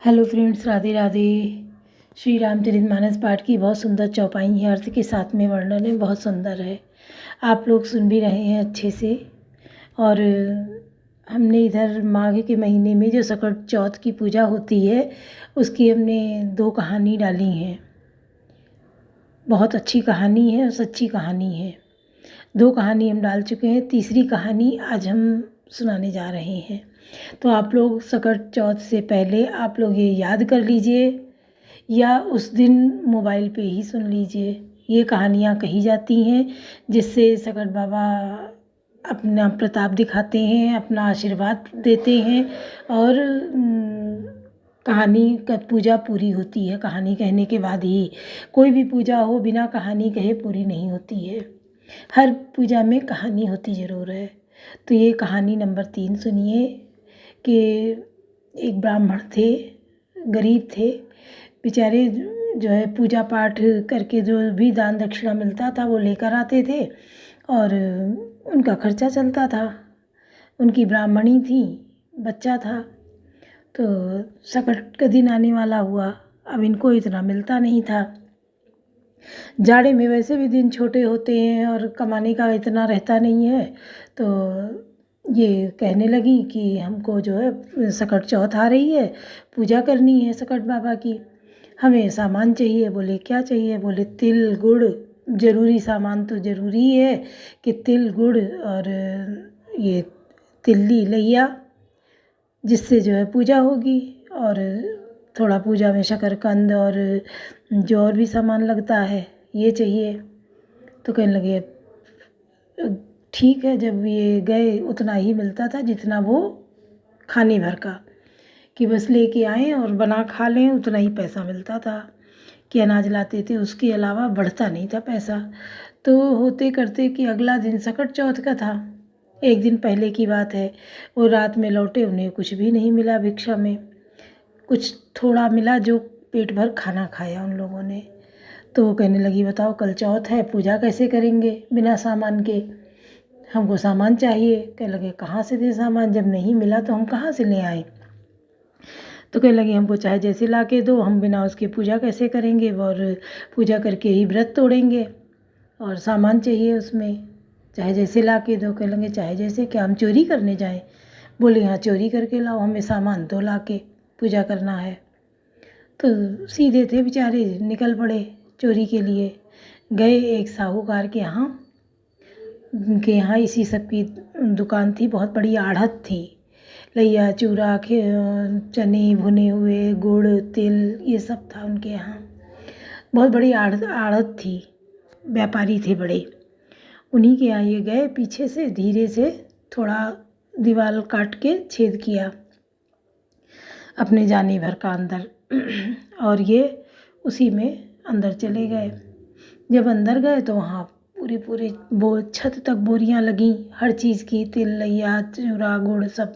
Hello friends, Radhe Radhe. Shri Ramcharitmanas पाठ की बहुत सुंदर चौपाई है। अर्थ के साथ में वर्णन है, बहुत सुंदर है। आप लोग सुन भी रहे हैं अच्छे से। और हमने इधर माघ के महीने में जो सकट चौथ की पूजा होती है उसकी हमने 2 कहानी डाली हैं। बहुत अच्छी कहानी है और सच्ची कहानी है। 2 कहानी हम डाल चुके हैं, तीसरी कहानी आज हम सुनाने जा रहे हैं। तो आप लोग सकट चौथ से पहले आप लोग ये याद कर लीजिए या उस दिन मोबाइल पे ही सुन लीजिए। ये कहानियाँ कही जाती हैं जिससे सकट बाबा अपना प्रताप दिखाते हैं, अपना आशीर्वाद देते हैं और कहानी का पूजा पूरी होती है। कहानी कहने के बाद ही कोई भी पूजा हो बिना कहानी कहे पूरी नहीं होती है। हर पूजा में कहानी होती ज़रूर है। तो ये कहानी नंबर 3 सुनिए कि एक ब्राह्मण थे, गरीब थे बेचारे। जो है पूजा पाठ करके जो भी दान दक्षिणा मिलता था वो लेकर आते थे और उनका खर्चा चलता था। उनकी ब्राह्मणी थी, बच्चा था। तो सकट का दिन आने वाला हुआ, अब इनको इतना मिलता नहीं था। जाड़े में वैसे भी दिन छोटे होते हैं और कमाने का इतना रहता नहीं है। तो ये कहने लगी कि हमको जो है सकट चौथ आ रही है, पूजा करनी है सकट बाबा की, हमें सामान चाहिए। बोले क्या चाहिए? बोले तिल गुड़, ज़रूरी सामान तो ज़रूरी है कि तिल गुड़ और ये तिल्ली लैया, जिससे जो है पूजा होगी। और थोड़ा पूजा में शकरकंद और जो और भी सामान लगता है ये चाहिए। तो कहने लगे ठीक है। जब ये गए उतना ही मिलता था जितना वो खाने भर का, कि बस लेके आएँ और बना खा लें, उतना ही पैसा मिलता था कि अनाज लाते थे, उसके अलावा बढ़ता नहीं था पैसा। तो होते करते कि अगला दिन सकट चौथ का था, एक दिन पहले की बात है। वो रात में लौटे, उन्हें कुछ भी नहीं मिला भिक्षा में। कुछ थोड़ा मिला जो पेट भर खाना खाया उन लोगों ने। तो वो कहने लगी बताओ कल चौथ है, पूजा कैसे करेंगे बिना सामान के? हमको सामान चाहिए। कहने लगे कहाँ से दे सामान, जब नहीं मिला तो हम कहाँ से ले आए? तो कहने लगे हमको चाहे जैसे ला के दो, हम बिना उसके पूजा कैसे करेंगे, और पूजा करके ही व्रत तोड़ेंगे, और सामान चाहिए उसमें, चाहे जैसे ला के दो। कहने लगे चाहे जैसे क्या, हम चोरी करने जाएं? बोले हाँ चोरी करके लाओ, हमें सामान दो ला के, पूजा करना है। तो सीधे थे बेचारे, निकल पड़े चोरी के लिए। गए एक साहूकार के यहाँ, उनके यहाँ इसी सब की दुकान थी, बहुत बड़ी आढ़त थी। लैया चूरा चने भुने हुए, गुड़ तिल ये सब था उनके यहाँ। बहुत बड़ी आढ़त थी, व्यापारी थे बड़े। उन्हीं के यहाँ ये गए, पीछे से धीरे से थोड़ा दीवार काट के छेद किया अपने जाने भर का अंदर और ये उसी में अंदर चले गए। जब अंदर गए तो वहाँ पूरे छत तक बोरियां लगीं हर चीज़ की, तिल लैया चूरा गुड़ सब,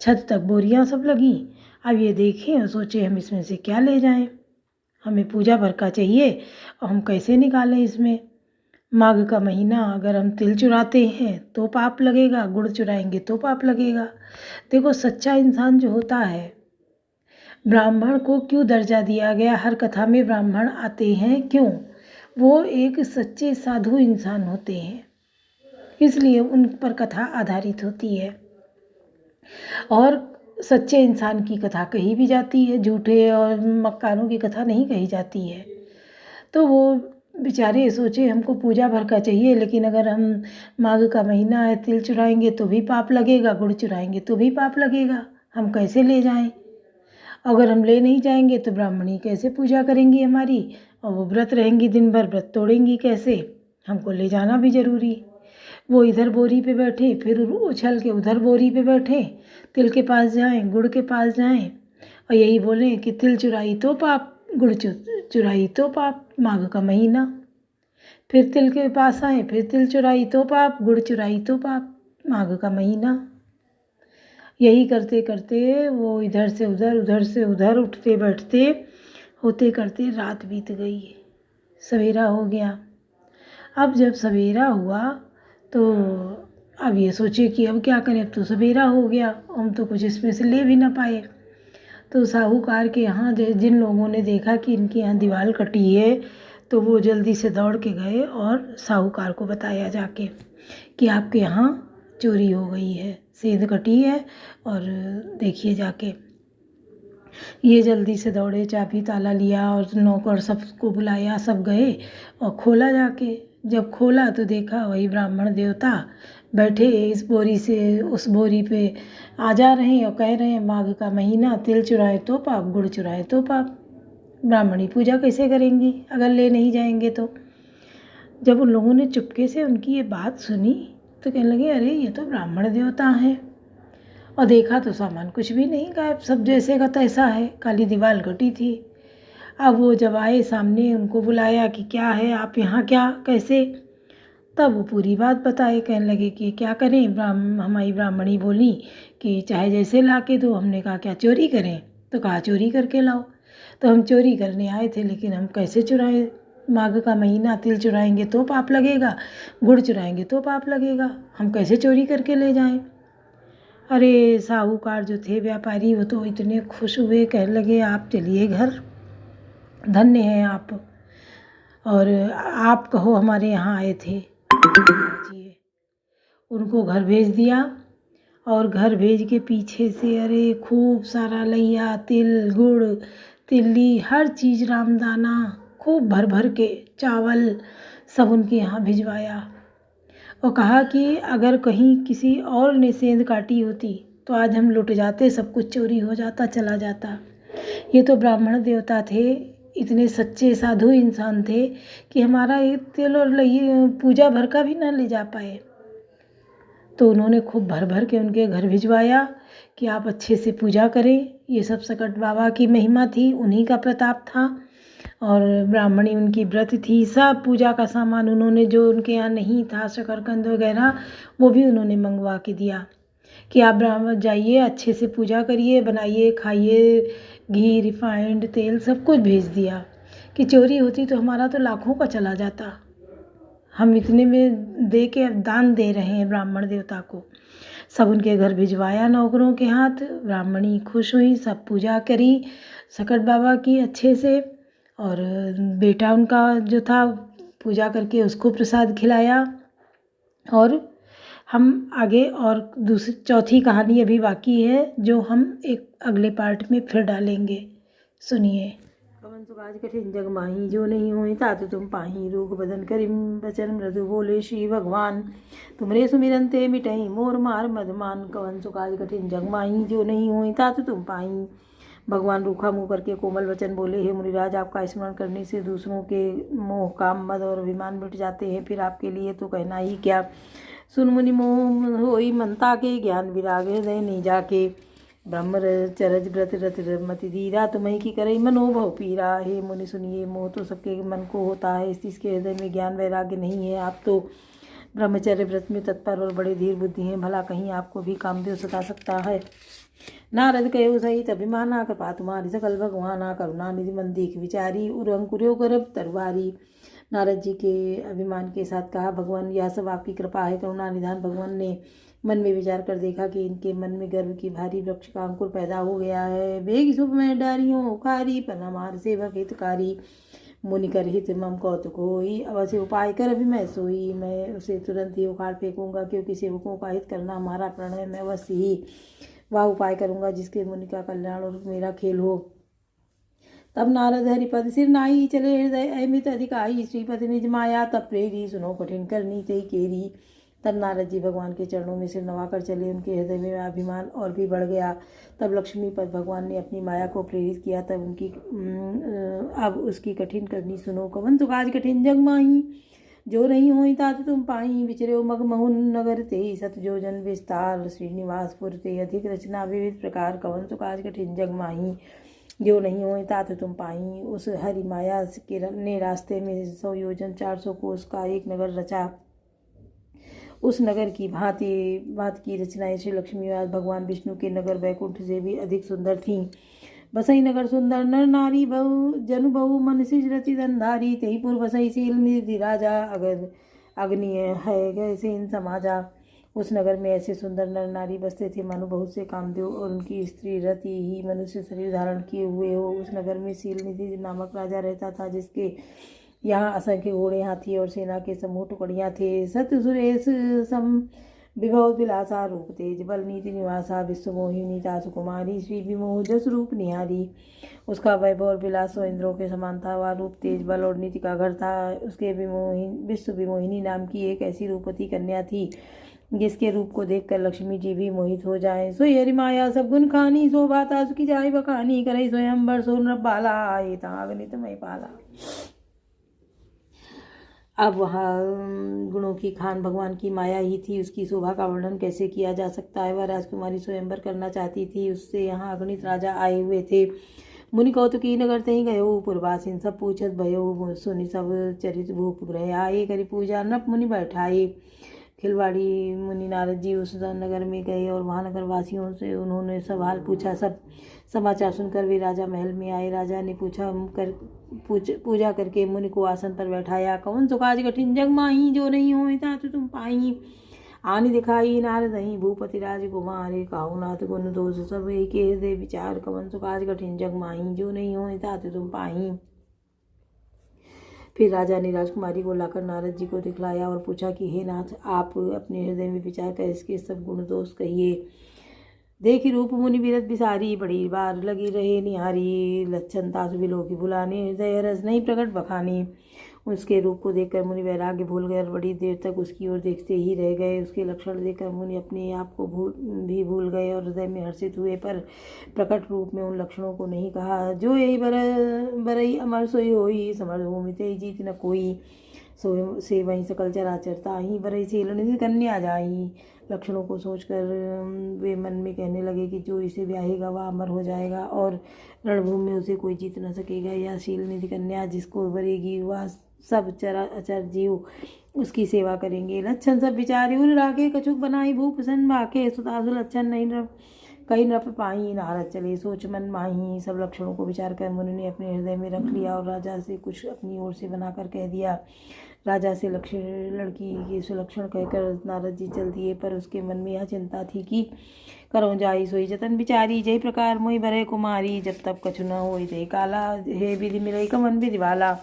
छत तक बोरियां सब लगीं। अब ये देखें और सोचे हम इसमें से क्या ले जाएं, हमें पूजा भर का चाहिए और हम कैसे निकालें इसमें। माघ का महीना, अगर हम तिल चुराते हैं तो पाप लगेगा, गुड़ चुराएंगे तो पाप लगेगा। देखो सच्चा इंसान जो होता है, ब्राह्मण को क्यों दर्जा दिया गया? हर कथा में ब्राह्मण आते हैं, क्यों? वो एक सच्चे साधु इंसान होते हैं, इसलिए उन पर कथा आधारित होती है। और सच्चे इंसान की कथा कही भी जाती है, झूठे और मक्कारों की कथा नहीं कही जाती है। तो वो बेचारे सोचे हमको पूजा भर का चाहिए, लेकिन अगर हम माघ का महीना है, तिल चुराएंगे तो भी पाप लगेगा, गुड़ चुराएंगे तो भी पाप लगेगा, हम कैसे ले जाएं? अगर हम ले नहीं जाएंगे तो ब्राह्मणी कैसे पूजा करेंगी हमारी, और वो व्रत रहेंगी दिन भर, व्रत तोड़ेंगी कैसे? हमको ले जाना भी ज़रूरी। वो इधर बोरी पे बैठे, फिर उछल के उधर बोरी पे बैठे, तिल के पास जाएं, गुड़ के पास जाएं और यही बोलें कि तिल चुराई तो पाप, गुड़ चुराई तो पाप, माघ का महीना। फिर तिल के पास आए, फिर तिल चुराई तो पाप, गुड़ चुराई तो पाप, माघ का महीना। यही करते करते वो इधर से उधर, उधर से उधर, उठते बैठते होते करते रात बीत गई, सवेरा हो गया। अब जब सवेरा हुआ तो अब ये सोचे कि अब क्या करें, अब तो सवेरा हो गया, हम तो कुछ इसमें से ले भी ना पाए। तो साहूकार के यहाँ जिन लोगों ने देखा कि इनके यहाँ दीवार कटी है तो वो जल्दी से दौड़ के गए और साहूकार को बताया जाके कि आपके यहाँ चोरी हो गई है, सेंध कटी है और देखिए जाके। ये जल्दी से दौड़े, चाबी ताला लिया और नौकर सबको बुलाया, सब गए और खोला जाके। जब खोला तो देखा वही ब्राह्मण देवता बैठे इस बोरी से उस बोरी पे आ जा रहे हैं और कह रहे हैं माघ का महीना, तिल चुराए तो पाप, गुड़ चुराए तो पाप। ब्राह्मणी पूजा कैसे करेंगी अगर ले नहीं जाएंगे तो। जब उन लोगों ने चुपके से उनकी ये बात सुनी तो कहने लगे अरे ये तो ब्राह्मण देवता हैं। और देखा तो सामान कुछ भी नहीं, गायब, सब जैसे का तैसा है, काली दीवार कटी थी। अब वो जब आए सामने, उनको बुलाया कि क्या है, आप यहाँ क्या कैसे, तब वो पूरी बात बताए। कहने लगे कि क्या करें, हमारी ब्राह्मणी बोली कि चाहे जैसे ला के दो। हमने कहा क्या चोरी करें, तो कहा चोरी करके लाओ। तो हम चोरी करने आए थे, लेकिन हम कैसे चुराए, माघ का महीना, तिल चुराएंगे तो पाप लगेगा, गुड़ चुराएंगे तो पाप लगेगा, हम कैसे चोरी करके ले जाएं। अरे साहूकार जो थे व्यापारी, वो तो इतने खुश हुए, कहने लगे आप चलिए घर, धन्य हैं आप, और आप कहो हमारे यहाँ आए थे, जी। उनको घर भेज दिया और घर भेज के पीछे से अरे खूब सारा लैया, तिल गुड़ तिल्ली हर चीज़, रामदाना खूब भर भर के, चावल सब उनके यहाँ भिजवाया और कहा कि अगर कहीं किसी और ने सेंध काटी होती तो आज हम लुट जाते, सब कुछ चोरी हो जाता, चला जाता। ये तो ब्राह्मण देवता थे, इतने सच्चे साधु इंसान थे कि हमारा एक तिल और पूजा भर का भी ना ले जा पाए। तो उन्होंने खूब भर भर के उनके घर भिजवाया कि आप अच्छे से पूजा करें। ये सब सकट बाबा की महिमा थी, उन्हीं का प्रताप था। और ब्राह्मणी उनकी व्रत थी, सब पूजा का सामान उन्होंने, जो उनके यहाँ नहीं था शकरकंद वगैरह, वो भी उन्होंने मंगवा के दिया कि आप ब्राह्मण जाइए, अच्छे से पूजा करिए, बनाइए, खाइए, घी रिफाइंड तेल सब कुछ भेज दिया। कि चोरी होती तो हमारा तो लाखों का चला जाता, हम इतने में दे के अब दान दे रहे हैं ब्राह्मण देवता को। सब उनके घर भिजवाया नौकरों के हाथ, ब्राह्मणी खुश हुई, सब पूजा करी सकट बाबा की अच्छे से। और बेटा उनका जो था पूजा करके उसको प्रसाद खिलाया। और हम आगे और दूसरी चौथी कहानी अभी बाकी है, जो हम एक अगले पार्ट में फिर डालेंगे, सुनिए। कवन सुकाज कठिन जग माही, जो नहीं होई तात तुम पाही, रूप बदन करिम बचन मृदु, बोले श्री भगवान तुमरे सुमिरन ते मिटई मोर मार मधमान। कवन सुकाज कठिन जग माही, जो नहीं होई तात तुम पाही। भगवान रूखा मुँह करके कोमल वचन बोले, हे मुनिराज, आपका स्मरण करने से दूसरों के मोह काम मद और अभिमान मिट जाते हैं, फिर आपके लिए तो कहना ही क्या। सुन मुनि मोह होई मनता के, ज्ञान विराग हृदय नहीं जाके। ब्रह्मचरज व्रत रत मति धीरा, तुम्हें की करई मनोभव पीरा। हे मुनि सुनिए, मोह तो सबके मन को होता है, इसके हृदय में ज्ञान वैराग्य नहीं है। आप तो ब्रह्मचर्य व्रत में तत्पर और बड़े धीर बुद्धि हैं, भला कहीं आपको भी कामदेव सता सकता है। नारद कहो सहित अभिमाना, कृपा तुम्हारी सकल भगवाना, करुणा निधि मन देख विचारी, उर अंकुर्यो गर्भ तरवारी। नारद जी के अभिमान के साथ कहा, भगवान यह सब आपकी कृपा है, करुणा निधान। भगवान ने मन में विचार कर देखा कि इनके मन में गर्व की भारी वृक्ष का अंकुर पैदा हो गया है। बेग शुभ में डारियों उखारी, पर हमार सेवक हितकारी। मुनि कर हित मम कौतुक होई, अवश्य उपाय कर अभी मैं सोई। मैं उसे तुरंत ही उखाड़ फेंकूंगा, क्योंकि सेवकों का हित करना हमारा प्रण है। मैं अवश्य ही वह उपाय करूंगा जिसके मुनि का कल्याण और मेरा खेल हो। तब नारद हरिपद सिर नाई, चले हृदय अमित अधिकाई। श्रीपति निज माया तब प्रेरी, सुनो कठिन करनी ते केरी। तब नारद जी भगवान के चरणों में सिर नवाकर चले, उनके हृदय में अभिमान और भी बढ़ गया। तब लक्ष्मीपद भगवान ने अपनी माया को प्रेरित किया, तब उनकी अब उसकी कठिन करनी सुनो। कवन सुकाज कठिन जग माही, जो नहीं होई तात तुम पाई। विचर्यो मग महुन नगर ते, सत जोजन विस्तार। श्रीनिवासपुर ते अधिक रचना विविध प्रकार। कवन सुकाज कठिन जग माही, जो नहीं होई तात तुम पाई। उस हरि माया के ने रास्ते में 100 योजन 400 कोस का एक नगर रचा। उस नगर की भांति की रचनाएं श्री लक्ष्मीवास भगवान विष्णु के नगर वैकुंठ से भी अधिक सुंदर थीं। बसई नगर सुंदर, नर नारी बहु जनु बहु, मन सिजरति धनधारी। तेईपुर बसई शील निधि राजा, अगर अग्नि है गए सेन समाजा। उस नगर में ऐसे सुंदर नर नारी बसते थे मानो बहुत से कामदेव और उनकी स्त्री रति ही मनुष्य शरीर धारण किए हुए हो। उस नगर में शीलनिधि नामक राजा रहता था, जिसके यहाँ असंख्य घोड़े, हाथी और सेना के समूह टुकड़ियाँ थे। सत्य सुरेश सम विभव विलासा रूप तेज बल नीति निवासा विश्व मोहिनी तासु कुमारी श्री विमोह जस रूप निहारी। उसका वैभव और विलास सौ इंद्रों के समान था। वह रूप तेज बल और नीति का घर था। उसके विश्व विमोहिनी नाम की एक ऐसी रूपवती कन्या थी, जिसके रूप को देखकर लक्ष्मी जी भी मोहित हो जाए। सोई हरि माया सब गुण खानी, शोभा तासु की जाय बखानी, करे स्वयंवर सो नृप बाला, आए तागनित मय पाला। अब वहाँ गुणों की खान भगवान की माया ही थी। उसकी शोभा का वर्णन कैसे किया जा सकता है। वह राजकुमारी स्वयंवर करना चाहती थी। उससे यहाँ अगणित राजा आए हुए थे। मुनि कौतुकी नगर तही गयो, पुरवासिन सब पूछत भयो, सुनि सब चरित भूप ग्रह आए, करी पूजा नृप मुनि बैठाए। खिलवाड़ी मुनि नारद जी उस नगर में गए और वहाँ नगर वासियों से उन्होंने सवाल पूछा। सब समाचार सुनकर वे राजा महल में आए। राजा ने पूजा करके मुनि को आसन पर बैठाया। कवन सुकाज कठिन जग माही, जो नहीं हो तात तुम पाई, आनि दिखाई नारद ही भूपति राज कुमारे, काहु नाथ गुण दोष सब एक हृदय विचार, कवन सुकाज कठिन जग माही, जो नहीं हो तात तुम पाई। फिर राजा ने राजकुमारी को लाकर नारद जी को दिखलाया और पूछा कि हे नाथ, आप अपने हृदय में विचार कर इसके सब गुण दोष कहिए। देखी रूप मुनि विरत बिसारी, बड़ी बार लगी रहे निहारी, लक्षण तासु विलोकी भुलाने, हृदय रस नहीं प्रकट बखानी। उसके रूप को देखकर मुनि वैराग्य भूल गए और बड़ी देर तक उसकी ओर देखते ही रह गए। उसके लक्षण देखकर मुनि अपने आप को भूल गए और हृदय में हर्षित हुए, पर प्रकट रूप में उन लक्षणों को नहीं कहा। जो यही बरई अमर सोई होई, समर्थ भूमि ते जीत न कोई, सो से वहीं सकल चराचर ताही, बरई शीलनिधि कन्या जाई। लक्षणों को सोचकर वे मन में कहने लगे कि जो इसे ब्याहेगा वह अमर हो जाएगा और रणभूमि में उसे कोई जीत न सकेगा। या शीलनिधि कन्या जिसको बरेगी वह सब अचर जीव उसकी सेवा करेंगे। लक्षण सब विचारी उन राखे, कछुक बनाई भूप सन बाके, सुतासु लक्षण नहीं कहीं नृप पाही, नारद चले सोच मन माही। सब लक्षणों को विचार कर मुनि ने अपने हृदय में रख लिया और राजा से कुछ अपनी ओर से बनाकर कह दिया। राजा से लड़की के सुलक्षण कहकर नारद जी चल दिए, पर उसके मन में यह चिंता थी कि करो जाई सोई जतन बिचारी, जय प्रकार मोहि भरे कुमारी, जब तब कछु न होई जय काला, हे विधि मिलई कमन विधि वाला।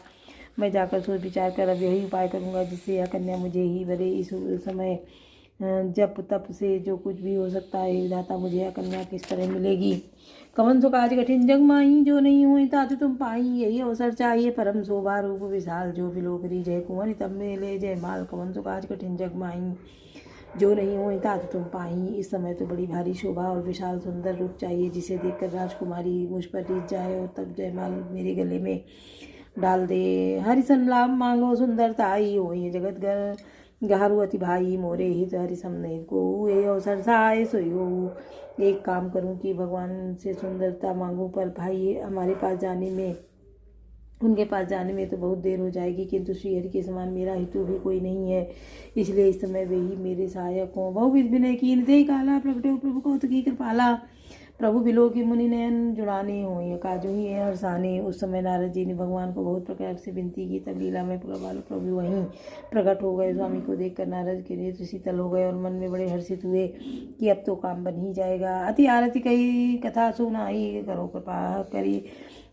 मैं जाकर सोच विचार कर अब यही उपाय करूँगा जिससे यह कन्या मुझे ही भरे। इस समय जप तप से जो कुछ भी हो सकता है, विधाता मुझे यह कन्या किस तरह मिलेगी। कवन सो काज कठिन जग माही, जो नहीं हुई तातु तुम पाई, यही अवसर चाहिए परम शोभा रूप विशाल, जो विलोकरी जय कुंवरी तब में ले जय माल। कवन सो काज कठिन जग माही, जो नहीं हुई तातु तुम पाई। इस समय तो बड़ी भारी शोभा और विशाल सुंदर रूप चाहिए, जिसे देखकर राजकुमारी मुझ पर रीझ जाए और तब जयमाल मेरे गले में डाल दे। हरिसन लाभ मांगो सुंदरता आई, हो जगत घर गहारु अति भाई, मोरे हित हरि समने को ये अवसर साय सोई हो। एक काम करूं कि भगवान से सुंदरता मांगूं, पर भाई हमारे पास जाने में उनके पास जाने में तो बहुत देर हो जाएगी, किंतु श्रीहरि के समान मेरा हितु भी कोई नहीं है, इसलिए इस समय वे ही मेरे सहायक हों। बहुविध विनय कीन ते काला, प्रगटे प्रभु कौतुकी कृपाला, प्रभु बिलो की मुनि नयन जुड़ाने हो काजू ही है हरसाने। उस समय नारद जी ने भगवान को बहुत प्रकार से विनती की, तब लीला में प्रभु वहीं प्रकट हो गए। स्वामी को देखकर नारद के नेत्र शीतल हो गए और मन में बड़े हर्षित हुए कि अब तो काम बन ही जाएगा। अति आरती कही कथा सुनाई, करो कृपा करी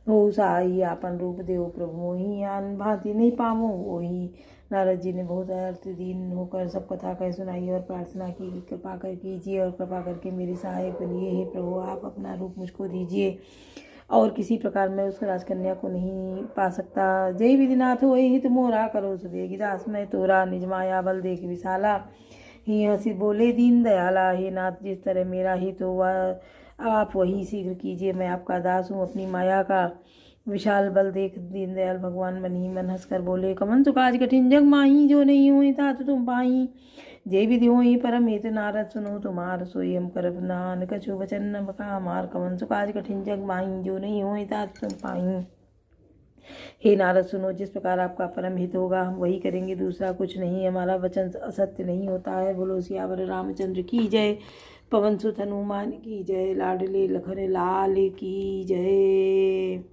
हो सहाई, आपन रूप देव प्रभु मोहि, आन भांति नहीं पावो वही। नारद जी ने बहुत अर्थदीन होकर सब कथा कह सुनाई और प्रार्थना की, कृपा कर कीजिए और कृपा करके मेरे सहायक बनिए। हे प्रभु, आप अपना रूप मुझको दीजिए, और किसी प्रकार मैं उस राजकन्या को नहीं पा सकता। जय विधिनाथ हो हित मोरा, करो सुबेगी दास मैं तोरा, निज माया बल देख विशाला, ही हंसी बोले दीन दयाला। हे नाथ, जिस तरह मेरा हित हो वह आप वही शीघ्र कीजिए। मैं आपका दास हूँ। अपनी माया का विशाल बल देख दीनदयाल भगवान मन ही मन हंसकर बोले, कमन सुकाज कठिन जग माही, जो नहीं हुई तात तुम पाई, जय विधि होई परम हित नारद सुनो तुम्हार, सोई हम करब नान कछु वचन न बका मार। कमन सुकाज कठिन जग माही, जो नहीं हुई तात तुम पाई। हे नारद सुनो, जिस प्रकार आपका परम हित होगा हम वही करेंगे, दूसरा कुछ नहीं। हमारा वचन असत्य नहीं होता है। बोलो सियावर रामचंद्र की जय, पवन सुत हनुमान की जय, लाडले लखन लाल की जय।